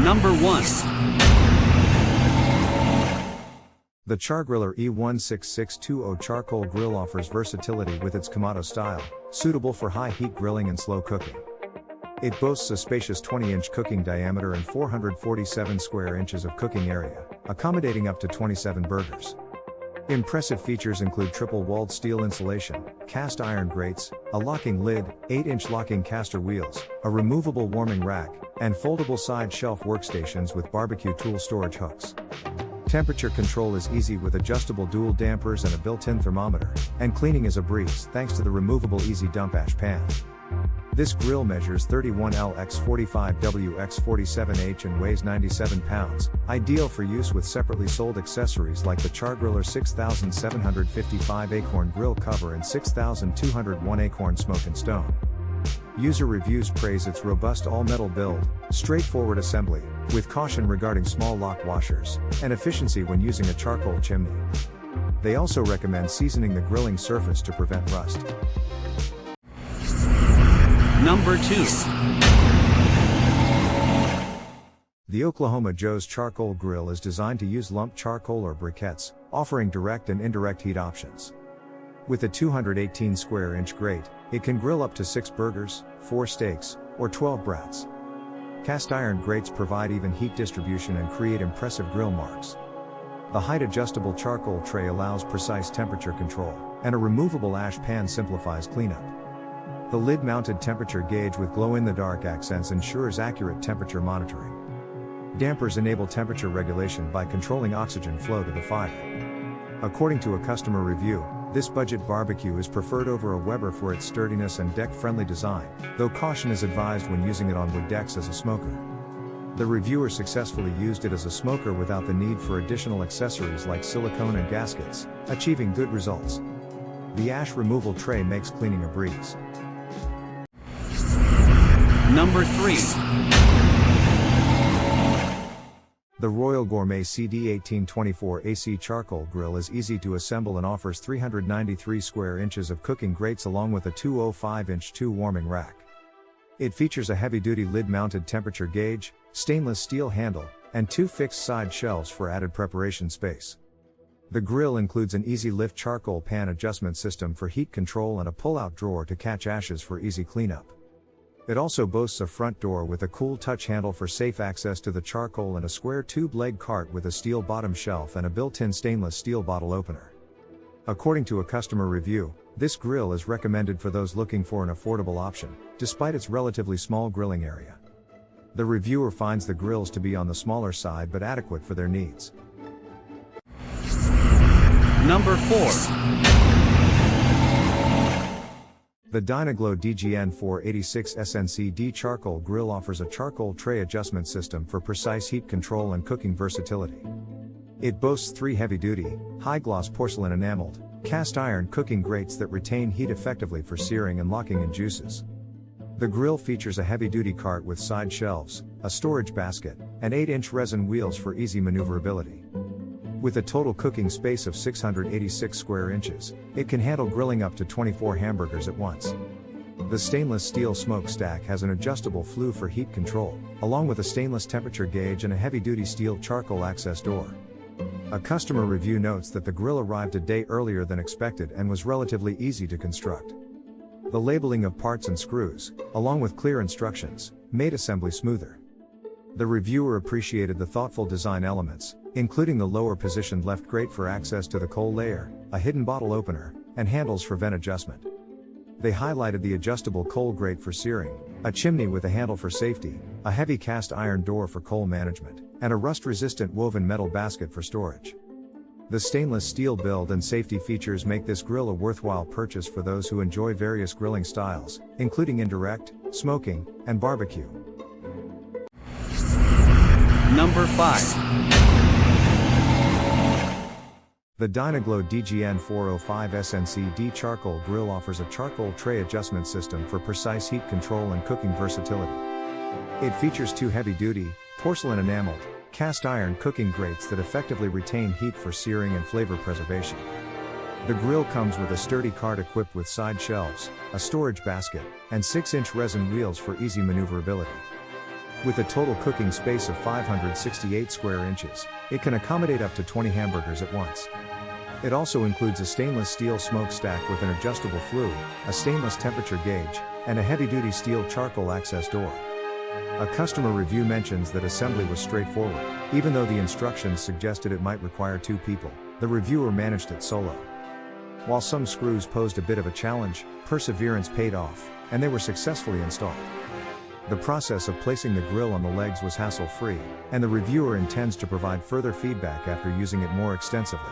Number 1. The Chargriller E16620 charcoal grill offers versatility with its Kamado style, suitable for high heat grilling and slow cooking. It boasts a spacious 20-inch cooking diameter and 447 square inches of cooking area, accommodating up to 27 burgers. Impressive features include triple-walled steel insulation, cast iron grates, a locking lid, 8-inch locking caster wheels, a removable warming rack, and foldable side shelf workstations with barbecue tool storage hooks. Temperature control is easy with adjustable dual dampers and a built-in thermometer, and cleaning is a breeze thanks to the removable easy dump ash pan. This grill measures 31L x 45W x 47H and weighs 97 pounds, ideal for use with separately sold accessories like the Chargriller 6755 Acorn grill cover and 6201 Acorn smoke and stone. User reviews praise its robust all-metal build, straightforward assembly, with caution regarding small lock washers, and efficiency when using a charcoal chimney. They also recommend seasoning the grilling surface to prevent rust. Number 2. The Oklahoma Joe's Charcoal Grill is designed to use lumped charcoal or briquettes, offering direct and indirect heat options. With a 218 square inch grate, it can grill up to 6 burgers, 4 steaks, or 12 brats. Cast iron grates provide even heat distribution and create impressive grill marks. The height adjustable charcoal tray allows precise temperature control, and a removable ash pan simplifies cleanup. The lid mounted temperature gauge with glow in the dark accents ensures accurate temperature monitoring. Dampers enable temperature regulation by controlling oxygen flow to the fire. According to a customer review, this budget barbecue is preferred over a Weber for its sturdiness and deck-friendly design, though caution is advised when using it on wood decks as a smoker. The reviewer successfully used it as a smoker without the need for additional accessories like silicone and gaskets, achieving good results. The ash removal tray makes cleaning a breeze. Number 3. The Royal Gourmet CD1824 AC Charcoal Grill is easy to assemble and offers 393 square inches of cooking grates along with a 205-inch 2-warming rack. It features a heavy-duty lid-mounted temperature gauge, stainless steel handle, and 2 fixed side shelves for added preparation space. The grill includes an easy-lift charcoal pan adjustment system for heat control and a pull-out drawer to catch ashes for easy cleanup. It also boasts a front door with a cool touch handle for safe access to the charcoal and a square tube leg cart with a steel bottom shelf and a built-in stainless steel bottle opener. According to a customer review, this grill is recommended for those looking for an affordable option, despite its relatively small grilling area. The reviewer finds the grills to be on the smaller side but adequate for their needs. Number 4. The Dynaglow DGN 486 SNCD Charcoal Grill offers a charcoal tray adjustment system for precise heat control and cooking versatility. It boasts 3 heavy-duty, high-gloss porcelain enameled, cast iron cooking grates that retain heat effectively for searing and locking in juices. The grill features a heavy-duty cart with side shelves, a storage basket, and 8-inch resin wheels for easy maneuverability. With a total cooking space of 686 square inches, it can handle grilling up to 24 hamburgers at once. The stainless steel smokestack has an adjustable flue for heat control, along with a stainless temperature gauge and a heavy-duty steel charcoal access door. A customer review notes that the grill arrived a day earlier than expected and was relatively easy to construct. The labeling of parts and screws, along with clear instructions, made assembly smoother. The reviewer appreciated the thoughtful design elements, including the lower positioned left grate for access to the coal layer, a hidden bottle opener, and handles for vent adjustment. They highlighted the adjustable coal grate for searing, a chimney with a handle for safety, a heavy cast iron door for coal management, and a rust-resistant woven metal basket for storage. The stainless steel build and safety features make this grill a worthwhile purchase for those who enjoy various grilling styles, including indirect, smoking, and barbecue. Number 5. The Dynaglow DGN 405 SNCD Charcoal Grill offers a charcoal tray adjustment system for precise heat control and cooking versatility. It features 2 heavy-duty, porcelain enameled, cast iron cooking grates that effectively retain heat for searing and flavor preservation. The grill comes with a sturdy cart equipped with side shelves, a storage basket, and 6-inch resin wheels for easy maneuverability. With a total cooking space of 568 square inches, it can accommodate up to 20 hamburgers at once. It also includes a stainless steel smokestack with an adjustable flue, a stainless temperature gauge, and a heavy-duty steel charcoal access door. A customer review mentions that assembly was straightforward. Even though the instructions suggested it might require 2 people, the reviewer managed it solo. While some screws posed a bit of a challenge, perseverance paid off, and they were successfully installed. The process of placing the grill on the legs was hassle-free, and the reviewer intends to provide further feedback after using it more extensively.